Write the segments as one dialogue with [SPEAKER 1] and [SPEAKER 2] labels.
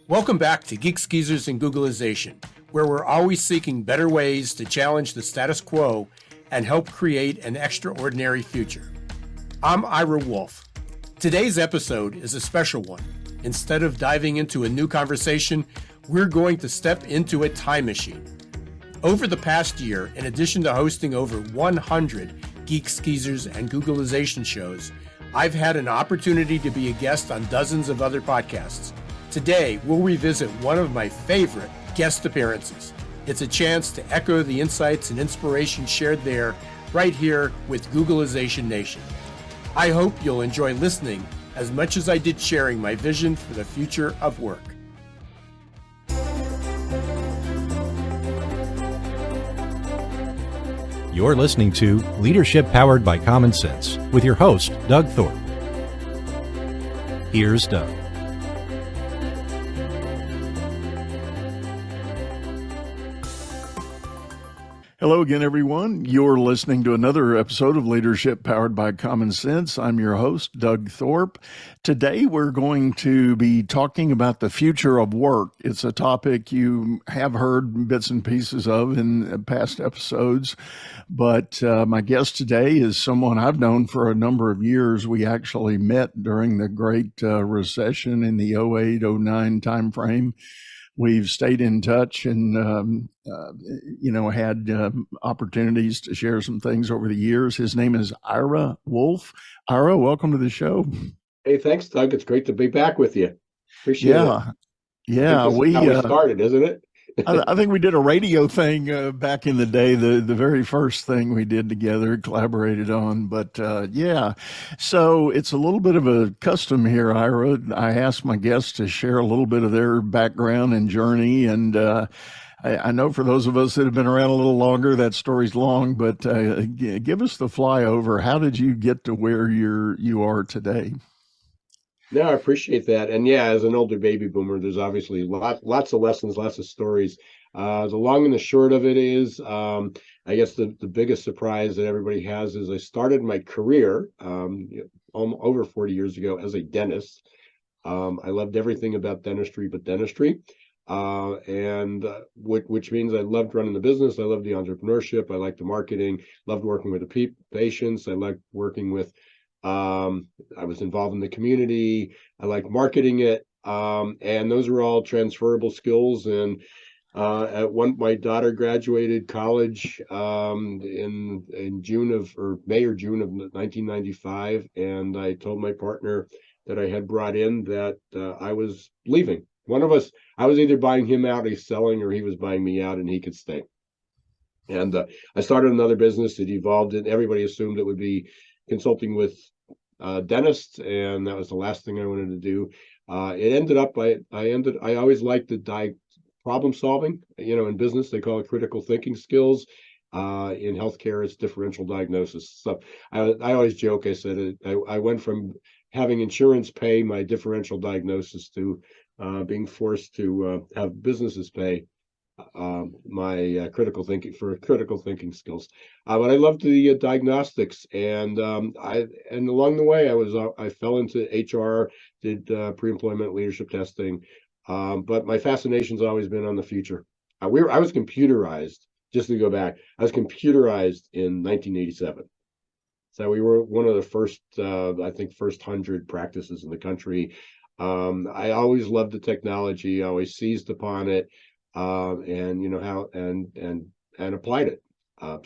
[SPEAKER 1] Welcome back to Geek Skeezers and Googleization, where we're always seeking better ways to challenge the status quo and help create an extraordinary future. I'm Ira Wolfe. Today's episode is a special one. Instead of diving into a new conversation, we're going to step into a time machine. Over the past year, in addition to hosting over 100 Geek Skeezers and Googleization shows, I've had an opportunity to be a guest on dozens of other podcasts. Today, we'll revisit one of my favorite guest appearances. It's a chance to echo the insights and inspiration shared there, right here with Googleization Nation. I hope you'll enjoy listening as much as I did sharing my vision for the future of work.
[SPEAKER 2] You're listening to Leadership Powered by Common Sense with your host, Doug Thorpe. Here's Doug.
[SPEAKER 3] Hello again, everyone. You're listening to another episode of Leadership Powered by Common Sense. I'm your host, Doug Thorpe. Today, we're going to be talking about the future of work. It's a topic you have heard bits and pieces of in past episodes, but my guest today is someone I've known for a number of years. We actually met during the Great Recession in the 08-09 timeframe. We've stayed in touch and, had opportunities to share some things over the years. His name is Ira Wolfe. Ira, welcome to the show.
[SPEAKER 4] Hey, thanks, Doug. It's great to be back with you. Appreciate it.
[SPEAKER 3] Yeah.
[SPEAKER 4] How we started, isn't it?
[SPEAKER 3] I think we did a radio thing back in the day, the very first thing we did together, collaborated on. But so it's a little bit of a custom here, Ira. I asked my guests to share a little bit of their background and journey. And I know for those of us that have been around a little longer, that story's long, but give us the flyover. How did you get to where you are today?
[SPEAKER 4] No, I appreciate that. And yeah, as an older baby boomer, there's obviously lots of lessons, lots of stories. The long and the short of it is, I guess the biggest surprise that everybody has is I started my career over 40 years ago as a dentist. I loved everything about dentistry but dentistry. Which means I loved running the business. I loved the entrepreneurship. I liked the marketing, loved working with the patients. I liked working with I was involved in the community. I liked marketing it. And those were all transferable skills. And my daughter graduated college in May or June of 1995. And I told my partner that I had brought in that I was leaving. One of us, I was either buying him out, he's selling, or he was buying me out and he could stay. And I started another business. It evolved, and everybody assumed it would be consulting with dentists, and that was the last thing I wanted to do. It ended up, I always liked the problem solving. In business, they call it critical thinking skills. In healthcare, it's differential diagnosis. So I always joke, I said, I went from having insurance pay my differential diagnosis to being forced to have businesses pay my critical thinking skills. But I loved the diagnostics, and along the way I fell into HR, did pre-employment leadership testing, but my fascination's always been on the future. I was computerized, just to go back, I was computerized in 1987. So we were one of the first, first 100 practices in the country. I always loved the technology, I always seized upon it. And applied it.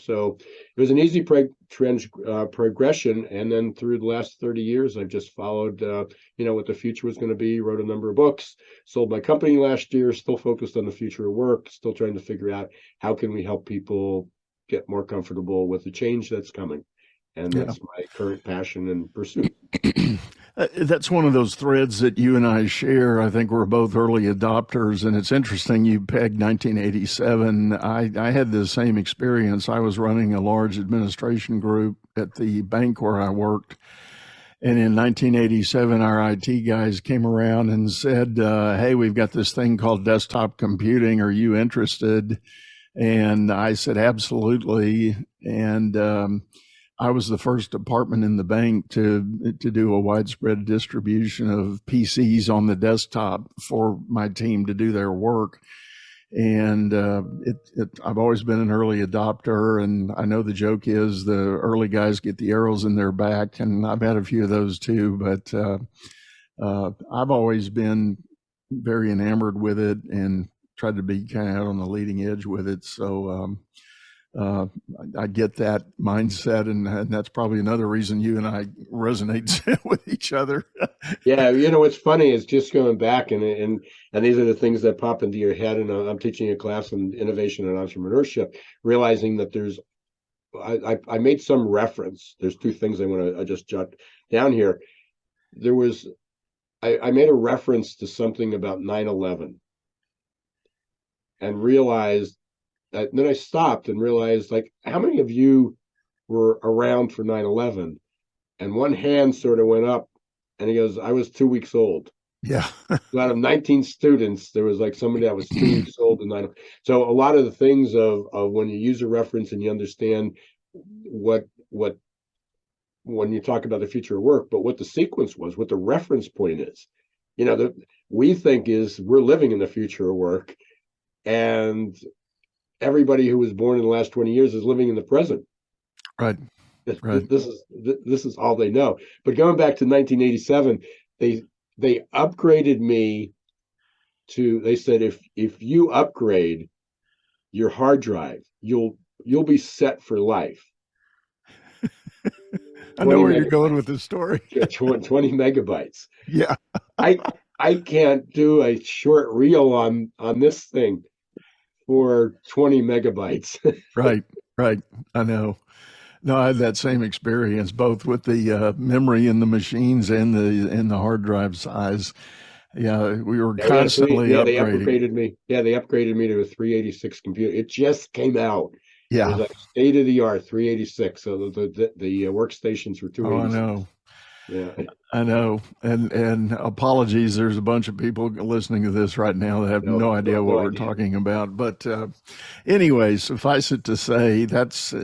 [SPEAKER 4] So it was an easy progression. And then through the last 30 years, I've just followed, what the future was going to be, wrote a number of books, sold my company last year, still focused on the future of work, still trying to figure out how can we help people get more comfortable with the change that's coming. And that's my current passion and pursuit.
[SPEAKER 3] That's one of those threads that you and I share. I think we're both early adopters, and it's interesting you pegged 1987. I had the same experience. I was running a large administration group at the bank where I worked, and in 1987, our IT guys came around and said, hey, we've got this thing called desktop computing. Are you interested? And I said, absolutely. And I was the first department in the bank to do a widespread distribution of PCs on the desktop for my team to do their work. And I've always been an early adopter, and I know the joke is the early guys get the arrows in their back, and I've had a few of those too. But I've always been very enamored with it and tried to be kind of out on the leading edge with it. So I get that mindset, and that's probably another reason you and I resonate with each other.
[SPEAKER 4] Yeah, what's funny is just going back and these are the things that pop into your head. And I'm teaching a class on innovation and entrepreneurship, realizing that I made some reference. There's two things I want to just jot down here. I made a reference to something about 9/11 and realized that, then I stopped and realized, like, how many of you were around for 9/11? And one hand sort of went up, and he goes, I was 2 weeks old.
[SPEAKER 3] Yeah.
[SPEAKER 4] Out of 19 students, there was like somebody that was 2 weeks old and 9. So a lot of the things of when you use a reference and you understand what when you talk about the future of work, but what the sequence was, what the reference point is, that we think is we're living in the future of work, and everybody who was born in the last 20 years is living in the present.
[SPEAKER 3] Right. Right.
[SPEAKER 4] This is all they know. But going back to 1987, they upgraded me to. They said if you upgrade your hard drive, you'll be set for life.
[SPEAKER 3] I know where you're going with this story.
[SPEAKER 4] 20 megabytes.
[SPEAKER 3] Yeah.
[SPEAKER 4] I can't do a short reel on this thing for 20 megabytes.
[SPEAKER 3] Right. I know. No, I had that same experience, both with the memory in the machines and the hard drive size. Yeah, we were constantly upgrading.
[SPEAKER 4] They upgraded me. Yeah, they upgraded me to a 386 computer. It just came out.
[SPEAKER 3] Yeah,
[SPEAKER 4] it was like state of the art 386. So the workstations were 286.
[SPEAKER 3] Oh, I know.
[SPEAKER 4] Yeah,
[SPEAKER 3] I know. And apologies, there's a bunch of people listening to this right now that have no idea what we're talking about. But anyway, suffice it to say, that's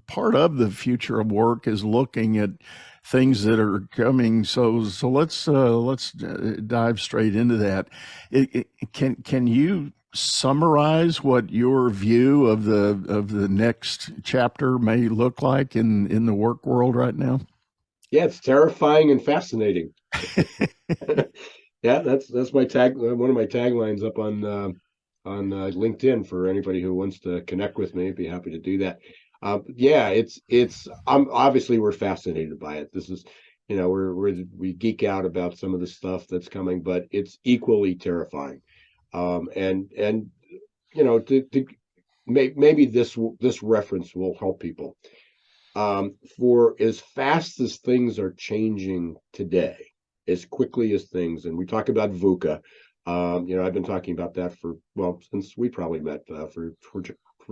[SPEAKER 3] part of the future of work is looking at things that are coming. So let's dive straight into that. Can you summarize what your view of the next chapter may look like in the work world right now?
[SPEAKER 4] Yeah, it's terrifying and fascinating. Yeah, that's my tag. One of my taglines up on LinkedIn for anybody who wants to connect with me. I'd be happy to do that. Yeah, we're fascinated by it. This is, we geek out about some of the stuff that's coming, but it's equally terrifying. Maybe this reference will help people. For as fast as things are changing today, as quickly as things, and we talk about VUCA. I've been talking about that since we probably met for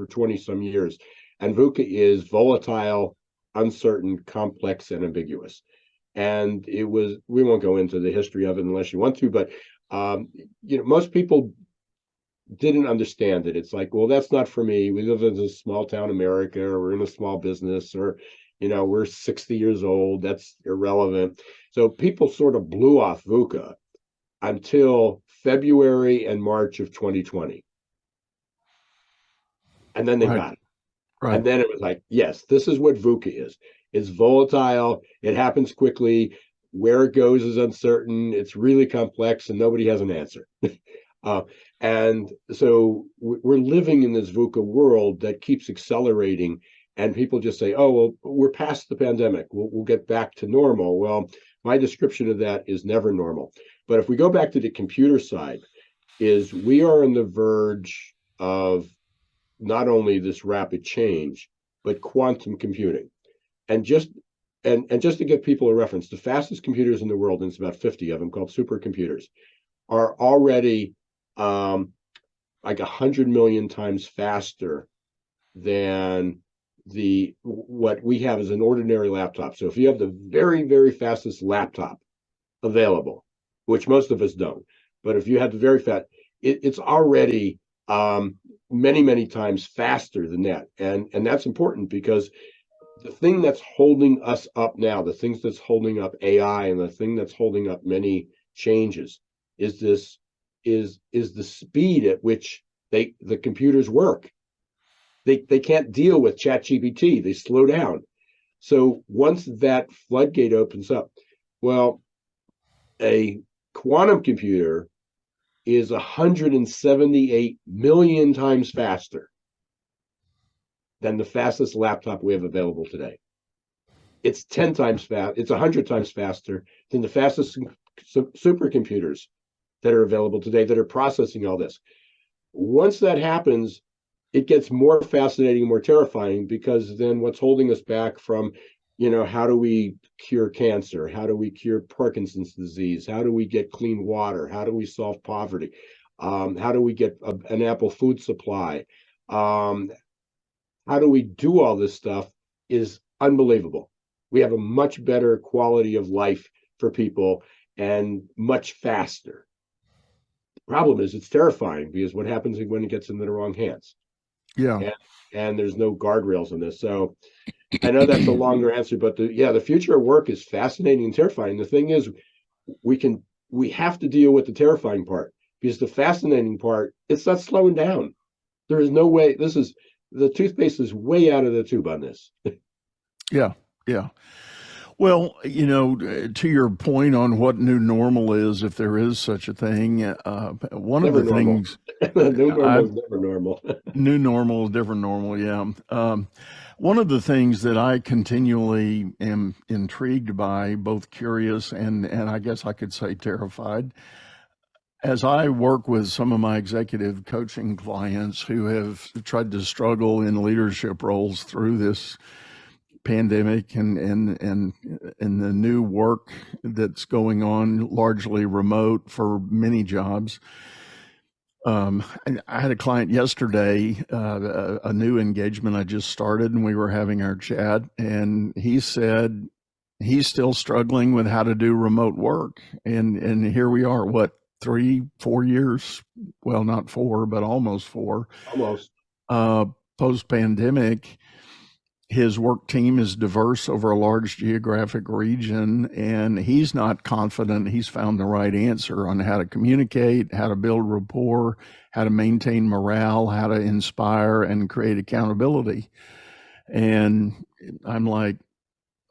[SPEAKER 4] 20 some years. And VUCA is volatile, uncertain, complex, and ambiguous. And we won't go into the history of it unless you want to, but most people didn't understand it. It's like, well, that's not for me. We live in a small town America, or we're in a small business, or we're 60 years old. That's irrelevant. So people sort of blew off VUCA until February and March of 2020. And then they got it. Right. And then it was like, yes, this is what VUCA is. It's volatile. It happens quickly. Where it goes is uncertain. It's really complex, and nobody has an answer. And so we're living in this VUCA world that keeps accelerating, and people just say, oh, well, we're past the pandemic. We'll get back to normal. Well, my description of that is never normal. But if we go back to the computer side, is we are on the verge of not only this rapid change, but quantum computing. And just to give people a reference, the fastest computers in the world, and it's about 50 of them, called supercomputers, are already like 100 million times faster than what we have as an ordinary laptop. So if you have the very, very fastest laptop available, which most of us don't, but if you have the very fast, it's already many, many times faster than that. And that's important because the thing that's holding us up now, the things that's holding up AI, and the thing that's holding up many changes is this is the speed at which the computers work. They can't deal with ChatGPT. They slow down. So once that floodgate opens up, well, a quantum computer is 178 million times faster than the fastest laptop we have available today. It's 10 times fast. It's 100 times faster than the fastest supercomputers that are available today that are processing all this. Once that happens, it gets more fascinating, more terrifying, because then what's holding us back from, how do we cure cancer? How do we cure Parkinson's disease? How do we get clean water? How do we solve poverty? How do we get an ample food supply? How do we do all this stuff is unbelievable. We have a much better quality of life for people and much faster. The problem is it's terrifying, because what happens when it gets into the wrong hands?
[SPEAKER 3] Yeah.
[SPEAKER 4] And there's no guardrails on this. So I know that's a longer answer, but the future of work is fascinating and terrifying. The thing is, we have to deal with the terrifying part, because the fascinating part, it's not slowing down. There is no way. The toothpaste is way out of the tube on this.
[SPEAKER 3] Yeah. Yeah. Well, to your point on what new normal is, if there is such a thing, one
[SPEAKER 4] Never
[SPEAKER 3] of the
[SPEAKER 4] normal.
[SPEAKER 3] things
[SPEAKER 4] New normal is never normal.
[SPEAKER 3] new normal, different normal. Yeah. One of the things that I continually am intrigued by, both curious and I guess I could say terrified, as I work with some of my executive coaching clients who have tried to struggle in leadership roles through this pandemic and the new work that's going on, largely remote for many jobs. I had a client yesterday, a new engagement I just started, and we were having our chat, and he said he's still struggling with how to do remote work. And here we are, what, 3-4 years? Well, not 4, but almost 4.
[SPEAKER 4] Almost.
[SPEAKER 3] Post-pandemic. His work team is diverse over a large geographic region, and he's not confident he's found the right answer on how to communicate, how to build rapport, how to maintain morale, how to inspire and create accountability. And I'm like,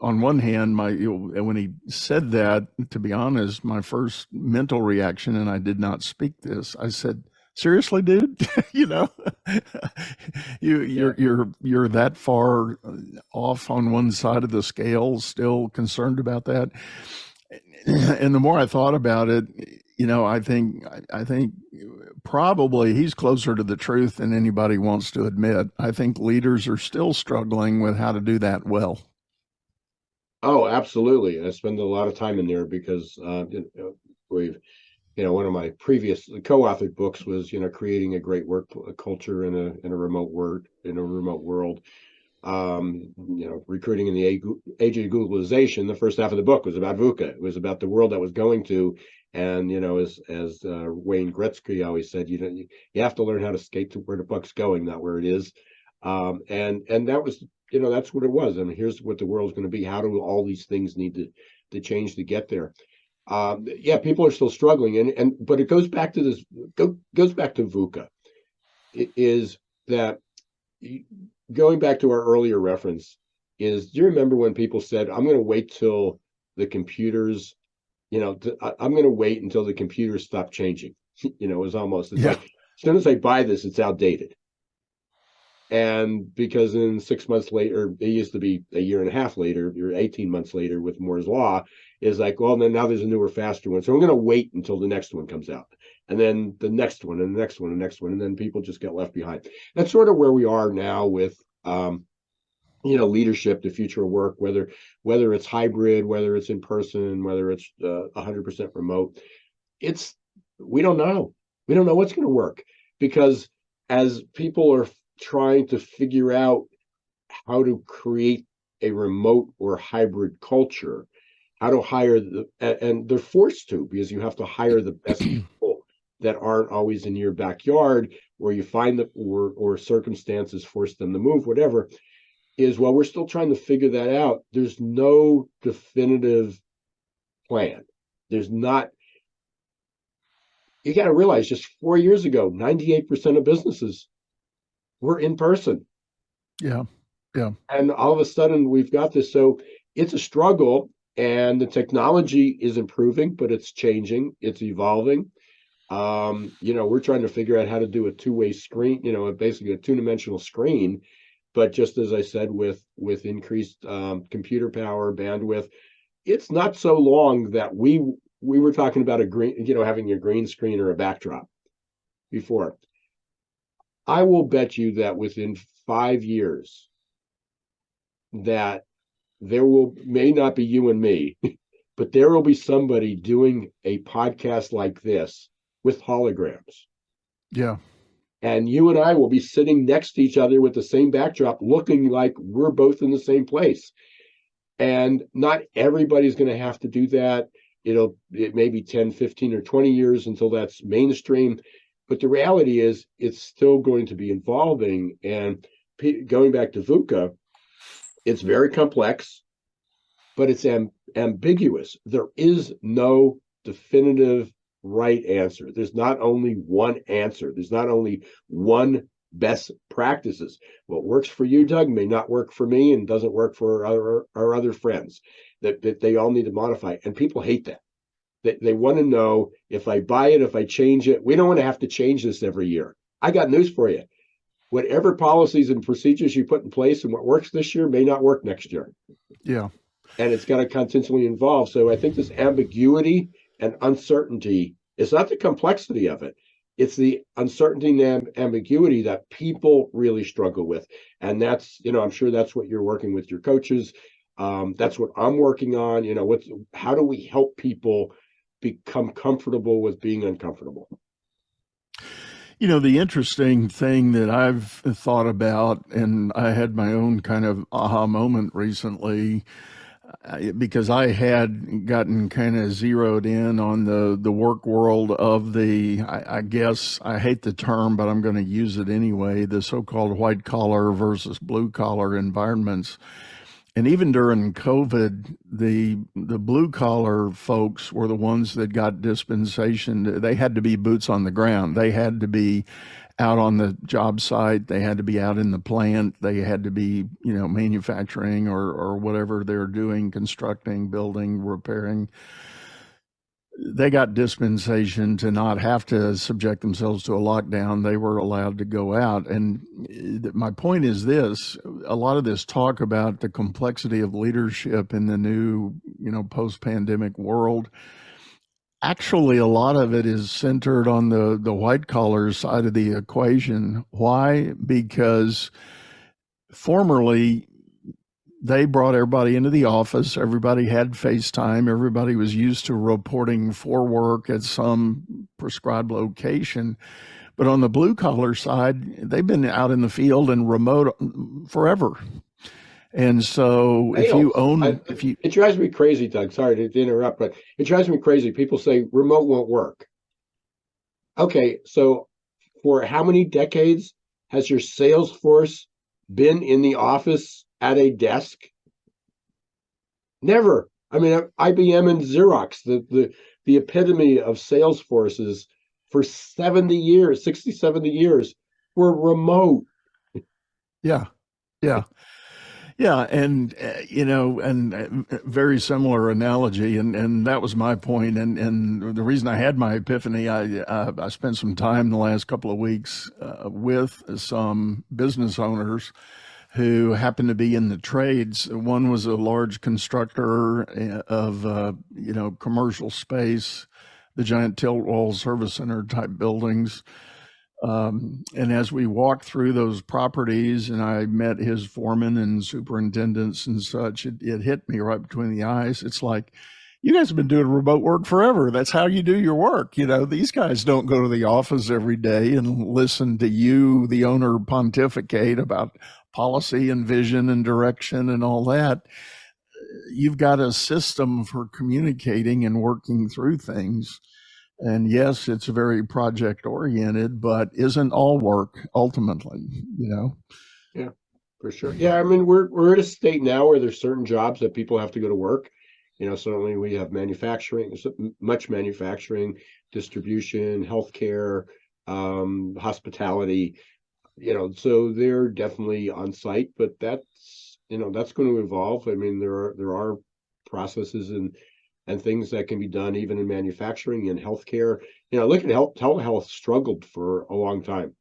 [SPEAKER 3] on one hand, when he said that, to be honest, my first mental reaction, and I did not speak this, I said, seriously, dude, you're that far off on one side of the scale, still concerned about that. And the more I thought about it, I think probably he's closer to the truth than anybody wants to admit. I think leaders are still struggling with how to do that well.
[SPEAKER 4] Oh, absolutely. I spend a lot of time in there because we've, one of my previous co-authored books was, creating a great work culture in a remote world. Recruiting in the age of Googlization. The first half of the book was about VUCA. It was about the world that was going to, and as Wayne Gretzky always said, you have to learn how to skate to where the puck's going, not where it is. And that was, that's what it was. I mean, here's what the world's going to be. How do all these things need to change to get there? People are still struggling, but it goes back to goes back to VUCA. It is that, going back to our earlier reference, do you remember when people said, I'm going to wait till the computers, I'm going to wait until the computers stop changing. It was almost, like, as soon as I buy this, it's outdated. And because in 6 months later, it used to be a year and a half later, or 18 months later with Moore's Law, is like, well, then now there's a newer, faster one. So I'm going to wait until the next one comes out. And then the next one, and the next one, and the next one. And then people just get left behind. That's sort of where we are now with, leadership, the future of work, whether it's hybrid, whether it's in person, whether it's 100% remote. We don't know. We don't know what's going to work, because as people are trying to figure out how to create a remote or hybrid culture, how to hire and they're forced to, because you have to hire the best people that aren't always in your backyard, or you find that, or circumstances force them to move, whatever. is while we're still trying to figure that out, there's no definitive plan. There's not. You got to realize just 4 years ago, 98% of businesses were in person.
[SPEAKER 3] Yeah. Yeah.
[SPEAKER 4] And all of a sudden we've got this. So it's a struggle, and the technology is improving, but it's changing, it's evolving. We're trying to figure out how to do a two-way screen, basically a two-dimensional screen. But just as I said, with increased computer power, bandwidth, it's not so long that we were talking about having a green screen or a backdrop before. I will bet you that within 5 years, that may not be you and me, but there will be somebody doing a podcast like this with holograms.
[SPEAKER 3] Yeah.
[SPEAKER 4] And you and I will be sitting next to each other with the same backdrop, looking like we're both in the same place. And not everybody's going to have to do that. It may be 10, 15, or 20 years until that's mainstream. But the reality is it's still going to be evolving. And going back to VUCA, it's very complex, but it's ambiguous. There is no definitive right answer. There's not only one answer. There's not only one best practices. What works for you, Doug, may not work for me, and doesn't work for our other friends. That they all need to modify. And people hate that. They want to know, if I buy it, if I change it. We don't want to have to change this every year. I got news for you. Whatever policies and procedures you put in place and what works this year may not work next year.
[SPEAKER 3] Yeah.
[SPEAKER 4] And it's got to continually evolve. So I think this ambiguity and uncertainty is not the complexity of it. It's the uncertainty and ambiguity that people really struggle with. And that's, I'm sure that's what you're working with your coaches. That's what I'm working on. How do we help people become comfortable with being uncomfortable?
[SPEAKER 3] The interesting thing that I've thought about, and I had my own kind of aha moment recently, because I had gotten kind of zeroed in on the work world of I guess, I hate the term, but I'm going to use it anyway, the so-called white collar versus blue collar environments. And even during COVID, the blue collar folks were the ones that got dispensation. They had to be boots on the ground. They had to be out on the job site. They had to be out in the plant. They had to be, manufacturing or whatever they're doing, constructing, building, repairing. They got dispensation to not have to subject themselves to a lockdown. They were allowed to go out. And my point is this: a lot of this talk about the complexity of leadership in the new, post-pandemic world, actually a lot of it is centered on the white collar side of the equation. Why? Because formerly, they brought everybody into the office. Everybody had FaceTime. Everybody was used to reporting for work at some prescribed location. But on the blue collar side, they've been out in the field and remote forever. And so
[SPEAKER 4] it drives me crazy, Doug. Sorry to interrupt, but it drives me crazy. People say remote won't work. Okay, so for how many decades has your sales force been in the office at a desk? Never. I mean, IBM and Xerox, the epitome of sales forces for 70 years, were remote.
[SPEAKER 3] Yeah. And and very similar analogy, and that was my point. And the reason I had my epiphany, I spent some time the last couple of weeks with some business owners who happened to be in the trades. One was a large constructor of commercial space, the giant tilt wall service center type buildings. And as we walked through those properties and I met his foreman and superintendents and such, it hit me right between the eyes. It's like, you guys have been doing remote work forever. That's how you do your work. These guys don't go to the office every day and listen to you, the owner, pontificate about policy and vision and direction and all that. You've got a system for communicating and working through things. And yes, it's very project oriented, but isn't all work ultimately,
[SPEAKER 4] Yeah, For sure. Yeah, I mean, we're at a state now where there's certain jobs that people have to go to work. Certainly we have manufacturing, much manufacturing, distribution, healthcare, hospitality. So they're definitely on site, but that's going to evolve. I mean, there are processes and things that can be done even in manufacturing and healthcare. Look at telehealth struggled for a long time,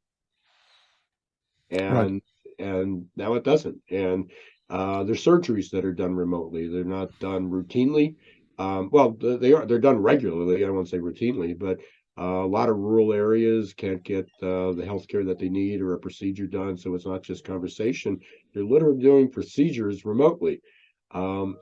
[SPEAKER 3] Right.
[SPEAKER 4] and now it doesn't. And there's surgeries that are done remotely. They're not done routinely. Well, they're done regularly. I won't say routinely, but a lot of rural areas can't get the health care that they need or a procedure done. So it's not just conversation. They're literally doing procedures remotely. And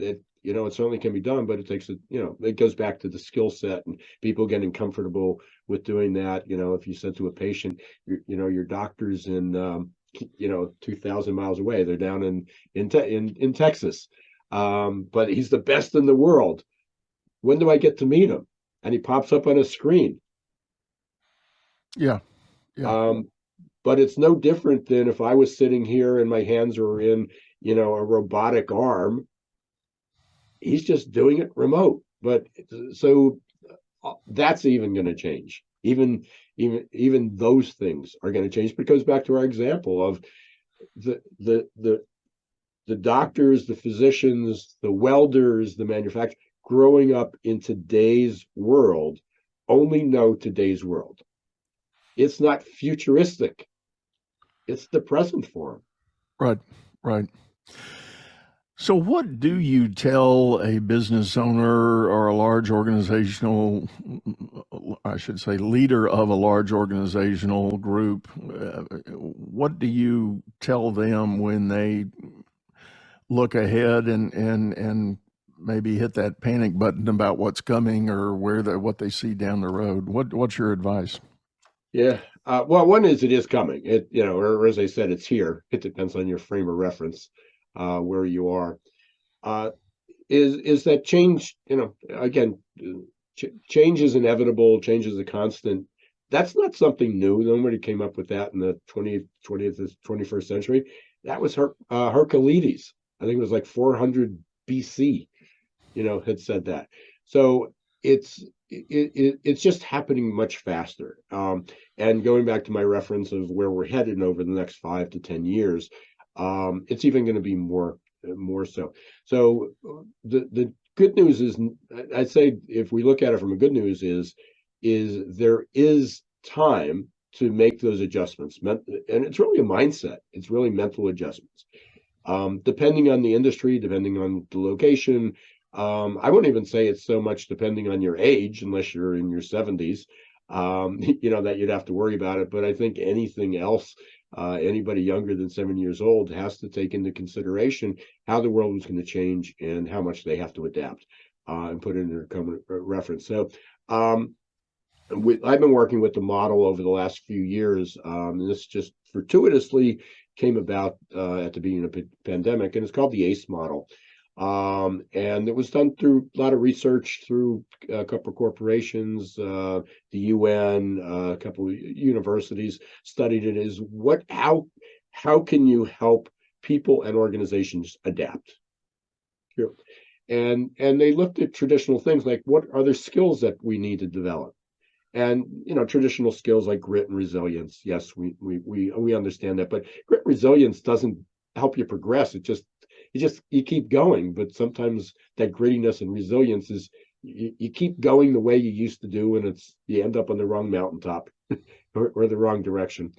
[SPEAKER 4] it certainly can be done, but it takes it goes back to the skill set and people getting comfortable with doing that. If you said to a patient, your doctor's in 2,000 miles away, they're down in Texas, but he's the best in the world. When do I get to meet him? And he pops up on a screen.
[SPEAKER 3] Yeah. Yeah.
[SPEAKER 4] um but it's no different than if I was sitting here and my hands are in a robotic arm. He's just doing it remote. But so that's even going to change. Even those things are going to change. But it goes back to our example of the doctors, the physicians, the welders, the manufacturers growing up in today's world only know today's world. It's not futuristic. It's the present for them.
[SPEAKER 3] Right. Right. So, what do you tell a business owner or a large organizational, I should say, leader of a large organizational group? What do you tell them when they look ahead and maybe hit that panic button about what's coming or what they see down the road? What's your advice?
[SPEAKER 4] Yeah. Well, one is it is coming. Or as I said, it's here. It depends on your frame of reference, where you are. Uh, is that change? Again, change is inevitable. Change is a constant. That's not something new. Nobody came up with that in the 20th 21st century. That was Hercules. I think it was like 400 BC. Had said that. So it's just happening much faster. And going back to my reference of where we're headed over the next 5 to 10 years, it's even going to be more so. So the good news is, I'd say, if we look at it from a good news is there is time to make those adjustments. And it's really a mindset. It's really mental adjustments. Depending on the industry, depending on the location. I wouldn't even say it's so much depending on your age, unless you're in your 70s, that you'd have to worry about it. But I think anything else, anybody younger than 7 years old has to take into consideration how the world is going to change and how much they have to adapt, and put it in their common reference. So I've been working with the model over the last few years. And this just fortuitously came about at the beginning of the pandemic, and it's called the ACE model. And it was done through a lot of research through a couple of corporations, the UN, a couple of universities studied it. Is how can you help people and organizations adapt? And they looked at traditional things like, what are the skills that we need to develop? And traditional skills like grit and resilience. Yes, we understand that, but grit and resilience doesn't help you progress. You keep going, but sometimes that grittiness and resilience is you keep going the way you used to do, and you end up on the wrong mountaintop or the wrong direction.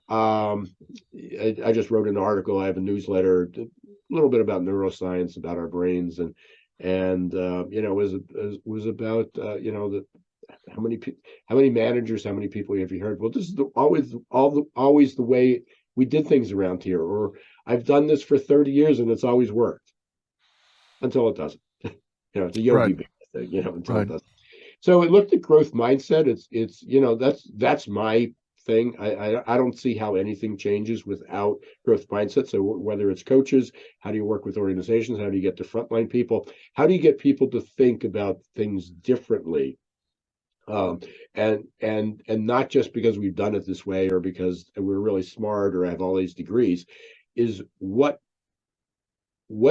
[SPEAKER 4] I just wrote an article. I have a newsletter, a little bit about neuroscience, about our brains, and it was about how many managers, how many people have you heard? Well, this is always the way we did things around here, or I've done this for 30 years and it's always worked until it doesn't. It's a Yogi
[SPEAKER 3] Right.
[SPEAKER 4] Bear thing, until it
[SPEAKER 3] Right.
[SPEAKER 4] doesn't. So it looked at growth mindset. That's my thing. I don't see how anything changes without growth mindset. So whether it's coaches, how do you work with organizations? How do you get to frontline people? How do you get people to think about things differently? And not just because we've done it this way or because we're really smart or have all these degrees. is what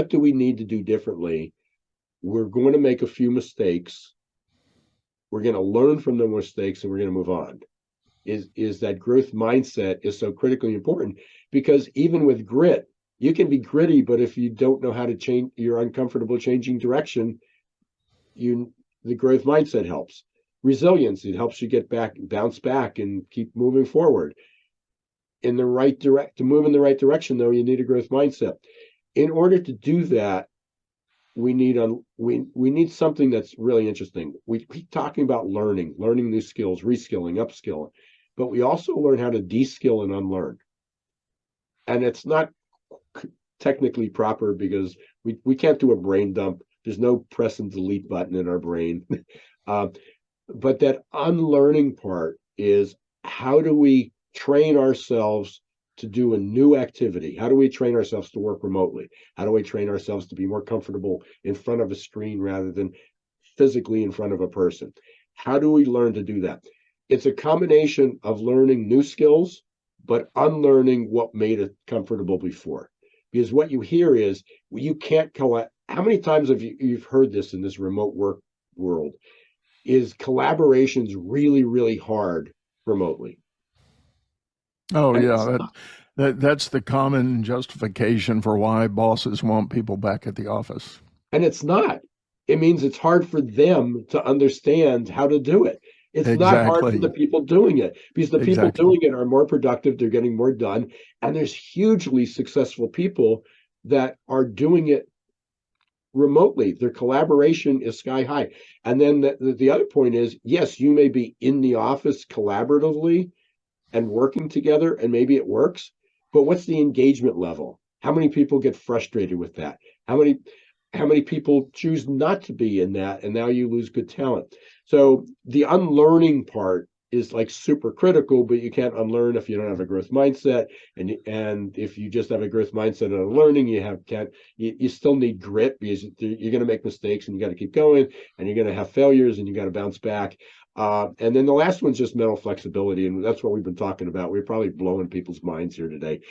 [SPEAKER 4] do we need to do differently? We're going to make a few mistakes. We're going to learn from the mistakes and we're going to move on. Is that growth mindset is so critically important, because even with grit, you can be gritty, but if you don't know how to change, you're uncomfortable changing direction, the growth mindset helps. Resilience, it helps you get back, bounce back, and keep moving forward. To move in the right direction, though, you need a growth mindset. In order to do that, we need something that's really interesting. We keep talking about learning new skills, reskilling, upskilling, but we also learn how to de-skill and unlearn. And it's not technically proper because we can't do a brain dump. There's no press and delete button in our brain. But that unlearning part is, how do we train ourselves to do a new activity? How do we train ourselves to work remotely? How do we train ourselves to be more comfortable in front of a screen rather than physically in front of a person? How do we learn to do that? It's a combination of learning new skills, but unlearning what made it comfortable before. Because what you hear is, you can't collect. How many times have you've heard this in this remote work world? Is collaboration's really, really hard remotely.
[SPEAKER 3] Oh, yeah. That's the common justification for why bosses want people back at the office.
[SPEAKER 4] And it's not. It means it's hard for them to understand how to do it. It's not hard for the people doing it, because the people doing it are more productive. They're getting more done. And there's hugely successful people that are doing it remotely. Their collaboration is sky high. And then the other point is, yes, you may be in the office collaboratively and working together, and maybe it works, but what's the engagement level? How many people get frustrated with that? How many people choose not to be in that, and now you lose good talent? So the unlearning part is like super critical, but you can't unlearn if you don't have a growth mindset. And if you just have a growth mindset on learning, you still need grit, because you're going to make mistakes and you got to keep going, and you're going to have failures and you got to bounce back. And then the last one's just mental flexibility, and that's what we've been talking about. We're probably blowing people's minds here today.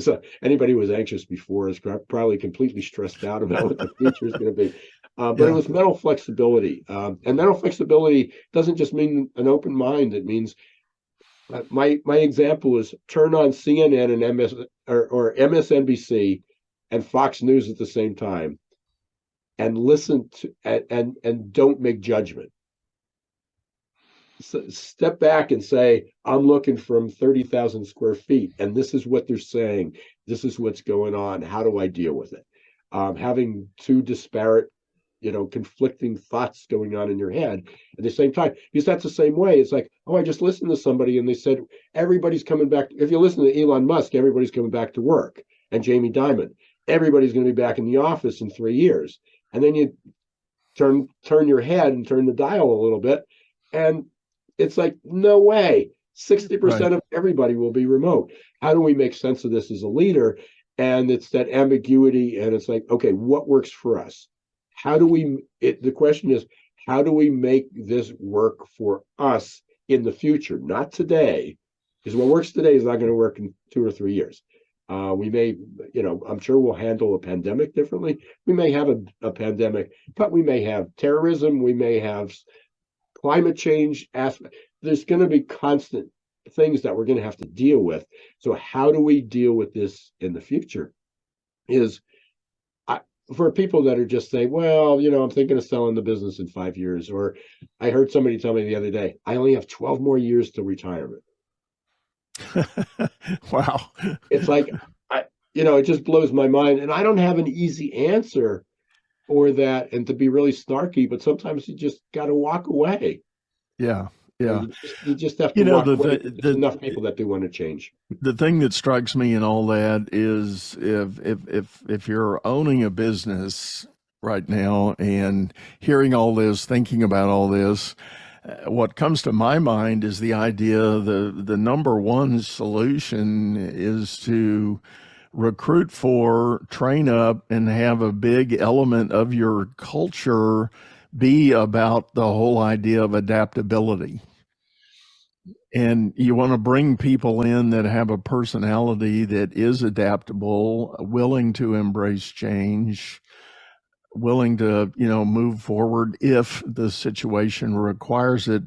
[SPEAKER 4] So anybody who was anxious before is probably completely stressed out about what the future is going to be. But it was mental flexibility. And mental flexibility doesn't just mean an open mind. It means, my example is, turn on CNN and or MSNBC and Fox News at the same time, and listen to and don't make judgment. Step back and say, I'm looking from 30,000 square feet, and this is what they're saying. This is what's going on. How do I deal with it? Having two disparate, conflicting thoughts going on in your head at the same time, because that's the same way. It's like, oh, I just listened to somebody and they said everybody's coming back. If you listen to Elon Musk, everybody's coming back to work, and Jamie Dimon, everybody's going to be back in the office in 3 years. And then you turn your head and turn the dial a little bit, and it's like, no way. 60% of everybody will be remote. How do we make sense of this as a leader? And it's that ambiguity, and it's like, okay, what works for us? The question is, how do we make this work for us in the future? Not today, because what works today is not going to work in 2 or 3 years. We may, I'm sure we'll handle a pandemic differently. We may have a pandemic, but we may have terrorism. We may have climate change aspect. There's going to be constant things that we're going to have to deal with. So how do we deal with this in the future? For people that are just saying, well, I'm thinking of selling the business in 5 years, or I heard somebody tell me the other day, I only have 12 more years to retirement.
[SPEAKER 3] Wow.
[SPEAKER 4] It's like, it just blows my mind. And I don't have an easy answer for that, and to be really snarky, but sometimes you just got to walk away.
[SPEAKER 3] Yeah. Yeah.
[SPEAKER 4] You just have to walk away. There's enough people that do want to change.
[SPEAKER 3] The thing that strikes me in all that is, if you're owning a business right now and hearing all this, thinking about all this, what comes to my mind is the idea the number one solution is to recruit for, train up, and have a big element of your culture be about the whole idea of adaptability. And you want to bring people in that have a personality that is adaptable, willing to embrace change, willing to, move forward if the situation requires it.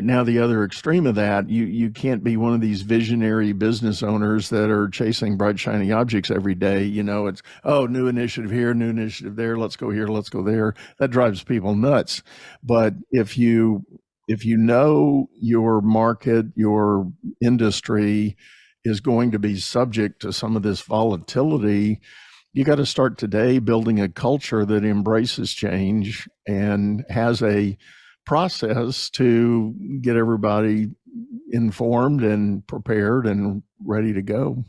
[SPEAKER 3] Now, the other extreme of that, you can't be one of these visionary business owners that are chasing bright, shiny objects every day. It's, oh, new initiative here, new initiative there. Let's go here, let's go there. That drives people nuts. But if you know your market, your industry is going to be subject to some of this volatility, you got to start today building a culture that embraces change and has a process to get everybody informed and prepared and ready to go.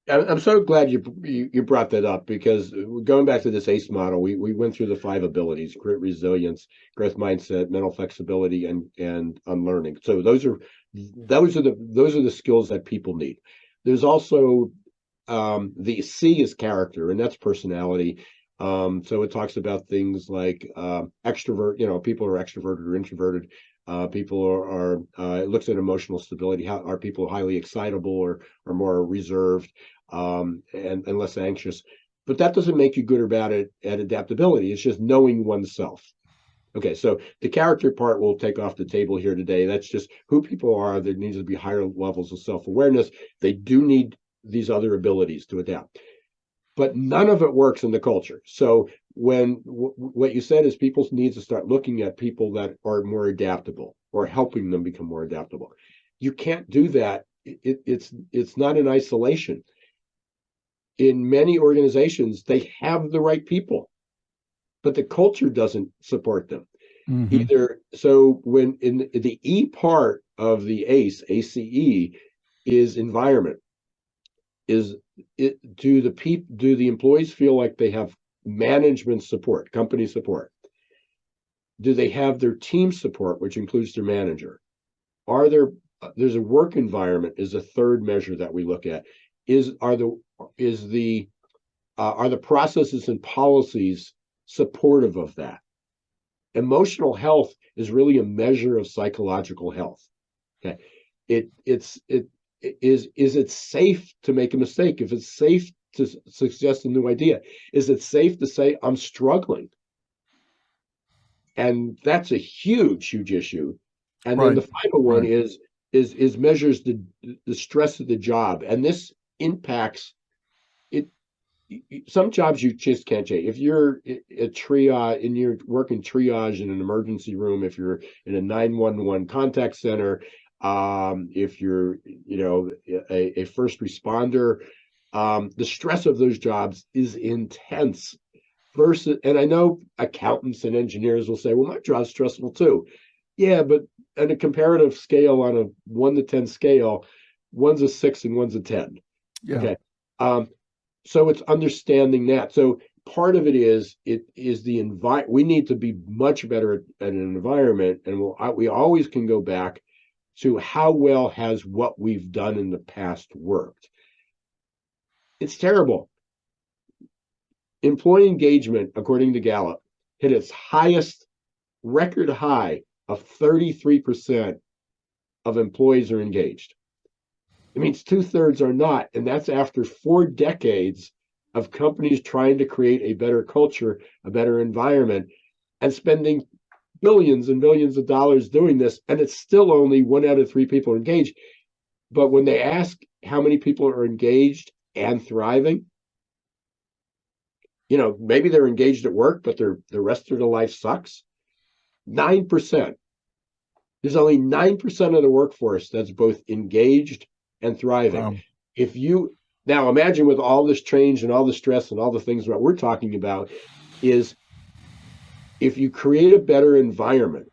[SPEAKER 4] I'm so glad you brought that up, because going back to this ACE model, we went through the 5 abilities: grit, resilience, growth mindset, mental flexibility, and unlearning. So those are the skills that people need. There's also the C is character, and that's personality. So it talks about things like extrovert. People are extroverted or introverted. People are it looks at emotional stability. How are people highly excitable or more reserved, and less anxious? But that doesn't make you good or bad at adaptability. It's just knowing oneself. Okay, so the character part we'll take off the table here today. That's just who people are. There needs to be higher levels of self-awareness. They do need these other abilities to adapt, but none of it works in the culture. So when what you said is people need to start looking at people that are more adaptable, or helping them become more adaptable. You can't do that. It's not in isolation. In many organizations, they have the right people, but the culture doesn't support them.
[SPEAKER 3] Mm-hmm.
[SPEAKER 4] Either. So when in the E part of the ACE is environment. Do the employees feel like they have management support, company support? Do they have their team support, which includes their manager? There's a work environment is a third measure that we look at. Are the processes and policies supportive of that? Emotional health is really a measure of psychological health. Okay. Is it safe to make a mistake? If it's safe to suggest a new idea, is it safe to say I'm struggling? And that's a huge issue. And then the final one is measures the stress of the job, and this impacts it. Some jobs you just can't change. If you're a triage and you're working triage in an emergency room, if you're in a 911 contact center, if you're a first responder, the stress of those jobs is intense. Versus, and I know accountants and engineers will say, well, my job's stressful too. Yeah, but on a comparative scale, on a 1 to 10 scale, one's a 6 and one's a 10.
[SPEAKER 3] Yeah.
[SPEAKER 4] Okay. So it's understanding that. So part of it is the environment. We need to be much better at an environment, and we always can go back to how well has what we've done in the past worked. It's terrible. Employee engagement, according to Gallup, hit its highest record high of 33% of employees are engaged. It means 2/3 are not, and that's after 4 decades of companies trying to create a better culture, a better environment, and spending billions and billions of dollars doing this, and it's still only 1 out of 3 people are engaged. But when they ask how many people are engaged and thriving, maybe they're engaged at work, but the rest of their life sucks. 9%. There's only 9% of the workforce that's both engaged and thriving. Wow. Now imagine with all this change and all the stress and all the things that we're talking about, is if you create a better environment,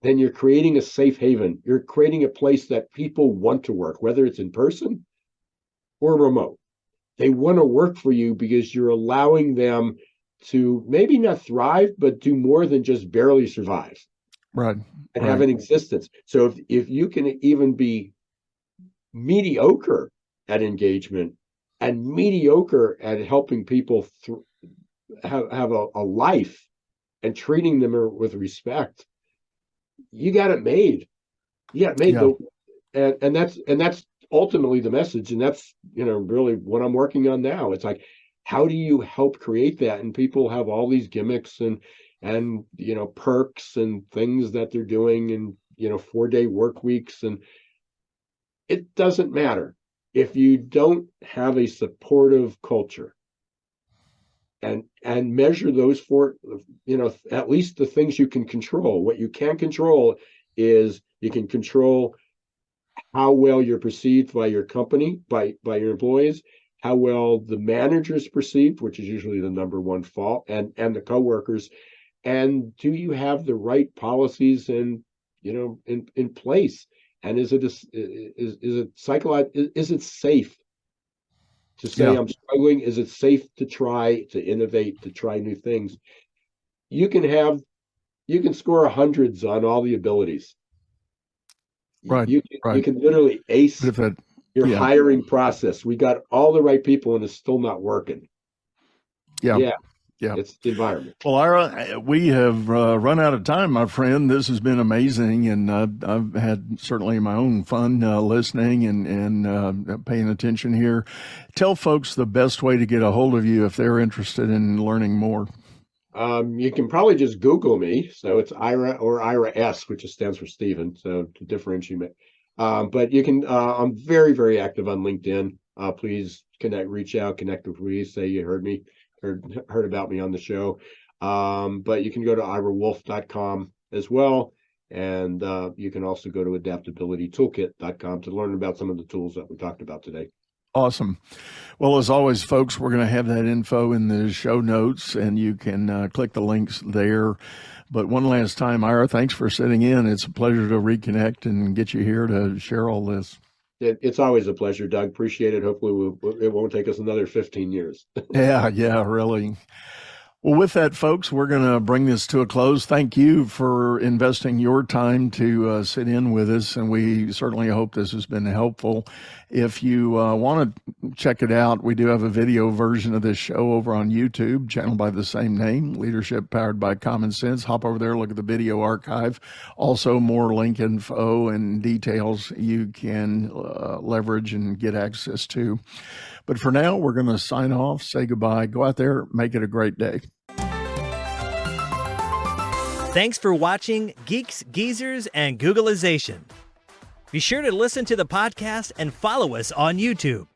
[SPEAKER 4] then you're creating a safe haven. You're creating a place that people want to work, whether it's in person or remote. They want to work for you because you're allowing them to maybe not thrive, but do more than just barely survive.
[SPEAKER 3] Right.
[SPEAKER 4] And have an existence. So if you can even be mediocre at engagement and mediocre at helping people have a life and treating them with respect, you got it made. Yeah, it made
[SPEAKER 3] Yeah.
[SPEAKER 4] and that's ultimately the message, and that's really what I'm working on now. It's like, how do you help create that? And people have all these gimmicks and perks and things that they're doing, and 4-day work weeks, and it doesn't matter if you don't have a supportive culture and measure those for at least the things you can control. What you can control is you can control how well you're perceived by your company, by your employees, how well the manager's perceived, which is usually the number one fault, and the coworkers, and do you have the right policies in place, and is it psychological, is it safe to say
[SPEAKER 3] Yeah.
[SPEAKER 4] I'm struggling? Is it safe to try to innovate, to try new things? You can score hundreds on all the abilities.
[SPEAKER 3] Right.
[SPEAKER 4] You
[SPEAKER 3] Right.
[SPEAKER 4] can literally
[SPEAKER 3] But
[SPEAKER 4] ace
[SPEAKER 3] if it,
[SPEAKER 4] your
[SPEAKER 3] yeah.
[SPEAKER 4] hiring process. We got all the right people and it's still not working.
[SPEAKER 3] Yeah.
[SPEAKER 4] Yeah,
[SPEAKER 3] Yeah.
[SPEAKER 4] it's the environment.
[SPEAKER 3] Well, Ira, we have run out of time, my friend. This has been amazing, and I've had certainly my own fun listening and paying attention here. Tell folks the best way to get a hold of you if they're interested in learning more.
[SPEAKER 4] You can probably just Google me. So it's Ira, or Ira S, which just stands for Stephen. So to differentiate me. But you can, I'm very, very active on LinkedIn. Please reach out, connect with me, say you heard about me on the show. But you can go to irawolfe.com as well. And you can also go to adaptabilitytoolkit.com to learn about some of the tools that we talked about today.
[SPEAKER 3] Awesome. Well, as always, folks, we're going to have that info in the show notes, and you can click the links there. But one last time, Ira, thanks for sitting in. It's a pleasure to reconnect and get you here to share all this.
[SPEAKER 4] It's always a pleasure, Doug. Appreciate it. Hopefully it won't take us another 15 years.
[SPEAKER 3] Yeah, really. Well, with that, folks, we're going to bring this to a close. Thank you for investing your time to sit in with us, and we certainly hope this has been helpful. If you want to check it out, we do have a video version of this show over on YouTube, channel by the same name, Leadership Powered by Common Sense. Hop over there, look at the video archive. Also, more link info and details you can leverage and get access to. But for now, we're going to sign off, say goodbye, go out there, make it a great day.
[SPEAKER 5] Thanks for watching Geeks, Geezers, and Googleization. Be sure to listen to the podcast and follow us on YouTube.